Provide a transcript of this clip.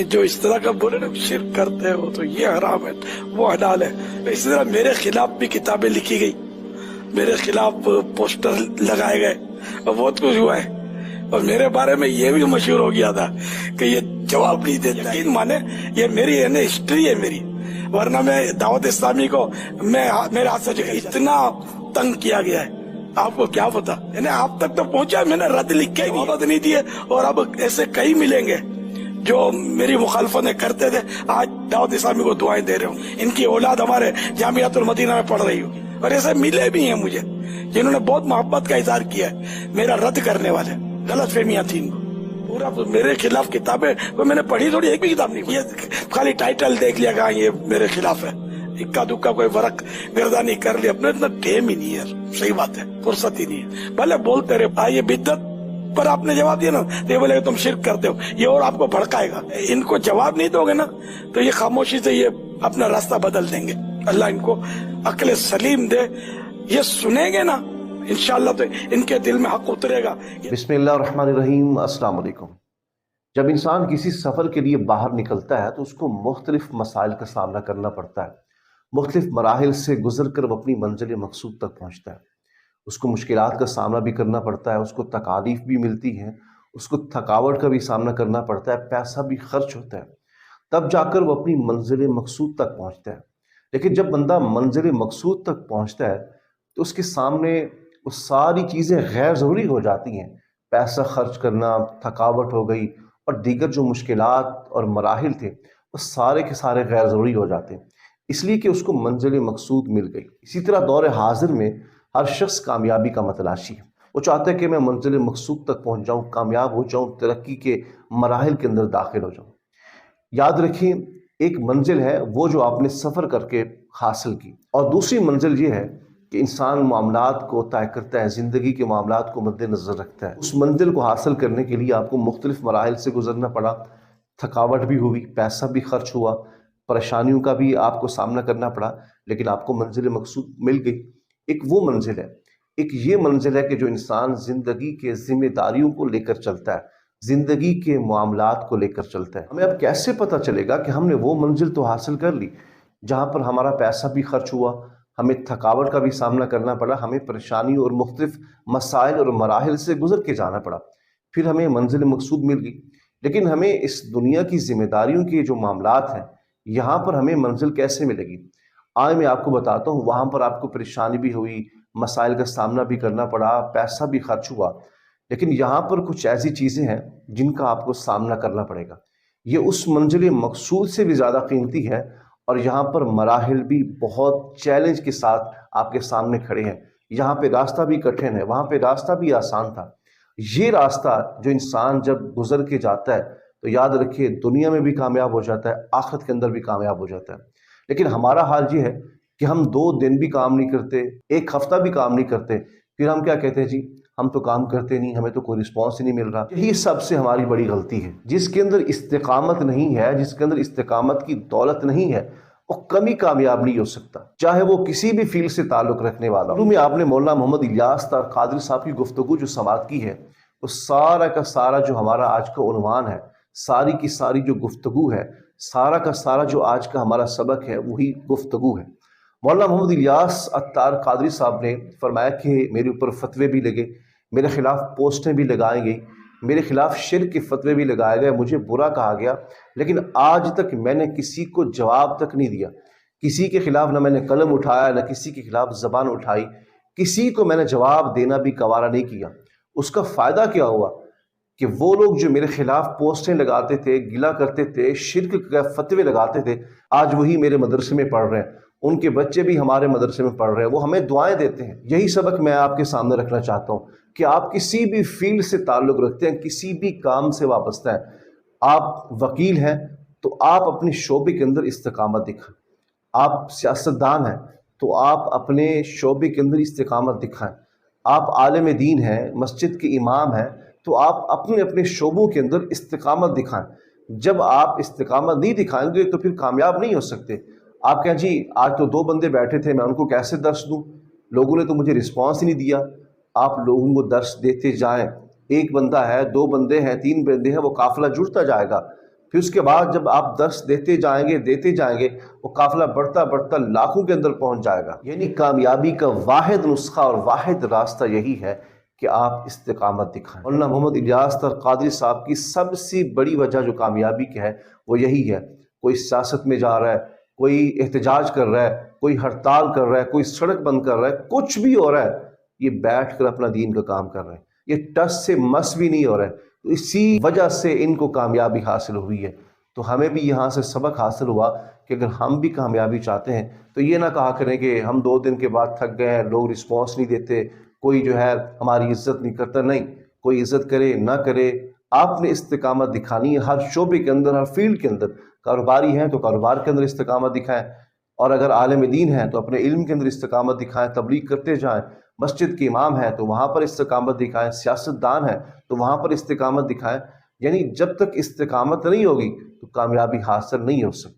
जो इस तरह का बोले ना शिर्क करते हो तो ये हराम है वो हलाल है। इसी तरह मेरे खिलाफ भी किताबें लिखी गई, मेरे खिलाफ पोस्टर लगाए गए और बहुत कुछ हुआ है। और मेरे बारे में ये भी मशहूर हो गया था कि ये जवाब नहीं देता। यकीन माने ये मेरी है ना हिस्ट्री है मेरी, वरना मैं दावत इस्लामी को मेरे हाथ से इतना तंग किया गया है, आपको क्या पता। यानी आप तक तो पहुंचा, मैंने रद्द लिख के नहीं दिए। और अब ऐसे कई मिलेंगे जो मेरी मुखालफतें करते थे, आज दावत इस्लामी को दुआएं दे रहे हूँ। इनकी औलाद हमारे जामियातुल मदीना में पढ़ रही हो, और ऐसे मिले भी हैं मुझे जिन्होंने बहुत मोहब्बत का इजहार किया है मेरा रद्द करने वाले। गलत फहमियां थी इनको, पूरा मेरे खिलाफ किताबें वो मैंने पढ़ी थोड़ी, एक भी किताब नहीं, ये खाली टाइटल देख लिया कहा ये मेरे खिलाफ है, इक्का दुक्का कोई वर्क गर्दानी कर लिया। अपने इतना टेम ही नहीं है, सही बात है, फुर्सत ही नहीं है। भले बोलते रहे ये बिद्दत पर आपने जवाब दिया ना तो ये बोले तुम शिर्क करते हो, ये और आपको भड़काएगा। इनको जवाब नहीं दोगे ना तो ये खामोशी से ये अपना रास्ता बदल देंगे। अल्लाह इनको अक्ल सलीम दे, ये सुनेंगे ना इंशाअल्लाह तो इनके दिल में हक उतरेगा। बिस्मिल्लाहिर्रहमानिर्रहीम, अस्सलाम वालेकुम। जब इंसान किसी सफ़र के लिए बाहर निकलता है तो उसको मुख्तलिफ मसाइल का सामना करना पड़ता है। मुख्तलिफ मराहिल से गुजर कर वो अपनी मंजिल मकसूद तक पहुँचता है। उसको मुश्किलात का सामना भी करना पड़ता है, उसको तकालीफ भी मिलती हैं, उसको थकावट का भी सामना करना पड़ता है, पैसा भी खर्च होता है, तब जाकर वो अपनी मंजिल मकसूद तक पहुँचता है। लेकिन जब बंदा मंजिल मकसूद तक पहुँचता है तो उसके सामने वो सारी चीज़ें गैर ज़रूरी हो जाती हैं। पैसा खर्च करना, थकावट हो गई, और दीगर जो मुश्किलात और मराहिल थे वो सारे के सारे गैर ज़रूरी हो जाते हैं, इसलिए कि उसको मंजिल मकसूद मिल गई। इसी तरह दौर हाजिर में हर शख्स कामयाबी का मतलाशी है। वो चाहता है कि मैं मंजिल मकसूद तक पहुँच जाऊँ, कामयाब हो जाऊँ, तरक्की के मराहिल के अंदर दाखिल हो जाऊँ। याद रखिए, एक मंजिल है वो जो आपने सफ़र करके हासिल की, और दूसरी मंजिल ये है कि इंसान मामलात को तय करता है, ज़िंदगी के मामलात को मद्देनज़र रखता है। उस मंजिल को हासिल करने के लिए आपको मुख्तलिफ मराहिल से गुजरना पड़ा, थकावट भी हुई, पैसा भी खर्च हुआ, परेशानियों का भी आपको सामना करना पड़ा, लेकिन आपको मंजिल मकसूद मिल गई। एक वो मंजिल है, एक ये मंजिल है कि जो इंसान ज़िंदगी के ज़िम्मेदारियों को लेकर चलता है, ज़िंदगी के मामलात को लेकर चलता है। हमें अब कैसे पता चलेगा कि हमने वो मंजिल तो हासिल कर ली जहाँ पर हमारा पैसा भी खर्च हुआ, हमें थकावट का भी सामना करना पड़ा, हमें परेशानी और मुख्तलिफ मसाइल और मराहिल से गुजर के जाना पड़ा, फिर हमें मंजिल मकसूद मिल गई। लेकिन हमें इस दुनिया की जिम्मेदारियों के जो मामलात हैं, यहाँ पर हमें मंजिल कैसे मिलेगी? आज मैं आपको बताता हूँ। वहाँ पर आपको परेशानी भी हुई, मसाइल का सामना भी करना पड़ा, पैसा भी खर्च हुआ, लेकिन यहाँ पर कुछ ऐसी चीज़ें हैं जिनका आपको सामना करना पड़ेगा। ये उस मंजिल मकसूद से भी ज़्यादा कीमती है, और यहाँ पर मराहिल भी बहुत चैलेंज के साथ आपके सामने खड़े हैं। यहाँ पे रास्ता भी कठिन है, वहाँ पे रास्ता भी आसान था। ये रास्ता जो इंसान जब गुजर के जाता है तो याद रखिए दुनिया में भी कामयाब हो जाता है, आखिरत के अंदर भी कामयाब हो जाता है। लेकिन हमारा हाल ये है कि हम 2 दिन भी काम नहीं करते, 1 हफ्ता भी काम नहीं करते, फिर हम क्या कहते हैं, जी हम तो काम करते नहीं, हमें तो कोई रिस्पॉन्स ही नहीं मिल रहा। यही सबसे हमारी बड़ी गलती है। जिसके अंदर इस्तिकामत नहीं है, जिसके अंदर इस्तिकामत की दौलत नहीं है, वो कभी कामयाब नहीं हो सकता, चाहे वो किसी भी फील्ड से ताल्लुक़ रखने वाला हो। में आपने मौलाना मोहम्मद इलियास कादरी साहब की गुफ्तगू जो समाअत की है, वो सारा का सारा जो हमारा आज का उन्वान है, सारी की सारी जो गुफ्तगू है, सारा का सारा जो आज का हमारा सबक है, वही गुफ्तगू है। मौलाना मोहम्मद इलियास कादरी साहब ने फरमाया कि मेरे ऊपर फतवे भी लगे, मेरे खिलाफ पोस्टें भी लगाई गई, मेरे खिलाफ शिर्क के फतवे भी लगाए गए, मुझे बुरा कहा गया, लेकिन आज तक मैंने किसी को जवाब तक नहीं दिया। किसी के खिलाफ ना मैंने कलम उठाया, ना किसी के खिलाफ ज़बान उठाई, किसी को मैंने जवाब देना भी गवारा नहीं किया। उसका फ़ायदा क्या हुआ कि वो लोग जो मेरे खिलाफ पोस्टें लगाते थे, गिला करते थे, शिर्क के फतवे लगाते थे, आज वही मेरे मदरसे में पढ़ रहे हैं, उनके बच्चे भी हमारे मदरसे में पढ़ रहे हैं, वो हमें दुआएं देते हैं। यही सबक मैं आपके सामने रखना चाहता हूँ कि आप किसी भी फील्ड से ताल्लुक़ रखते हैं, किसी भी काम से वाबस्ता है, आप वकील हैं तो आप अपने शोबे के अंदर इस्तिकामत दिखाएं, आप सियासतदान हैं तो आप अपने शोबे के अंदर इस्तिकामत दिखाएं, आप आलिम दीन हैं, मस्जिद के इमाम हैं, तो आप अपने अपने शोबों के अंदर इस्तिकामत दिखाएं। जब आप इस्तिकामत नहीं दिखाएंगे तो फिर कामयाब नहीं हो सकते। आप कहें जी आज तो 2 बंदे बैठे थे, मैं उनको कैसे दर्स दूं, लोगों ने तो मुझे रिस्पांस ही नहीं दिया। आप लोगों को दर्स देते जाएं, 1 बंदा है, 2 बंदे हैं, 3 बंदे हैं, वो काफिला जुड़ता जाएगा, پھر اس کے بعد جب آپ درس دیتے جائیں گے وہ قافلہ بڑھتا بڑھتا لاکھوں کے اندر پہنچ جائے گا۔ یعنی کامیابی کا واحد نسخہ اور واحد راستہ یہی ہے کہ آپ استقامت دکھائیں۔ مولانا محمد الیاس تر قادری صاحب کی سب سے بڑی وجہ جو کامیابی کی ہے وہ یہی ہے۔ کوئی سیاست میں جا رہا ہے، کوئی احتجاج کر رہا ہے، کوئی ہڑتال کر رہا ہے، کوئی سڑک بند کر رہا ہے، کچھ بھی ہو رہا ہے، یہ بیٹھ کر اپنا دین کا کام کر رہے ہیں، یہ ٹس سے مس بھی نہیں ہو رہا ہے۔ تو اسی وجہ سے ان کو کامیابی حاصل ہوئی ہے۔ تو ہمیں بھی یہاں سے سبق حاصل ہوا کہ اگر ہم بھی کامیابی چاہتے ہیں تو یہ نہ کہا کریں کہ ہم 2 دن کے بعد تھک گئے ہیں، لوگ رسپانس نہیں دیتے، کوئی جو ہے ہماری عزت نہیں کرتا۔ نہیں، کوئی عزت کرے نہ کرے، آپ نے استقامت دکھانی ہے ہر شعبے کے اندر، ہر فیلڈ کے اندر۔ کاروباری ہیں تو کاروبار کے اندر استقامت دکھائیں، اور اگر عالم دین ہیں تو اپنے علم کے اندر استقامت دکھائیں، تبلیغ کرتے جائیں۔ مسجد کے امام ہیں تو وہاں پر استقامت دکھائیں، سیاست دان ہیں تو وہاں پر استقامت دکھائیں۔ یعنی جب تک استقامت نہیں ہوگی تو کامیابی حاصل نہیں ہو سکتی۔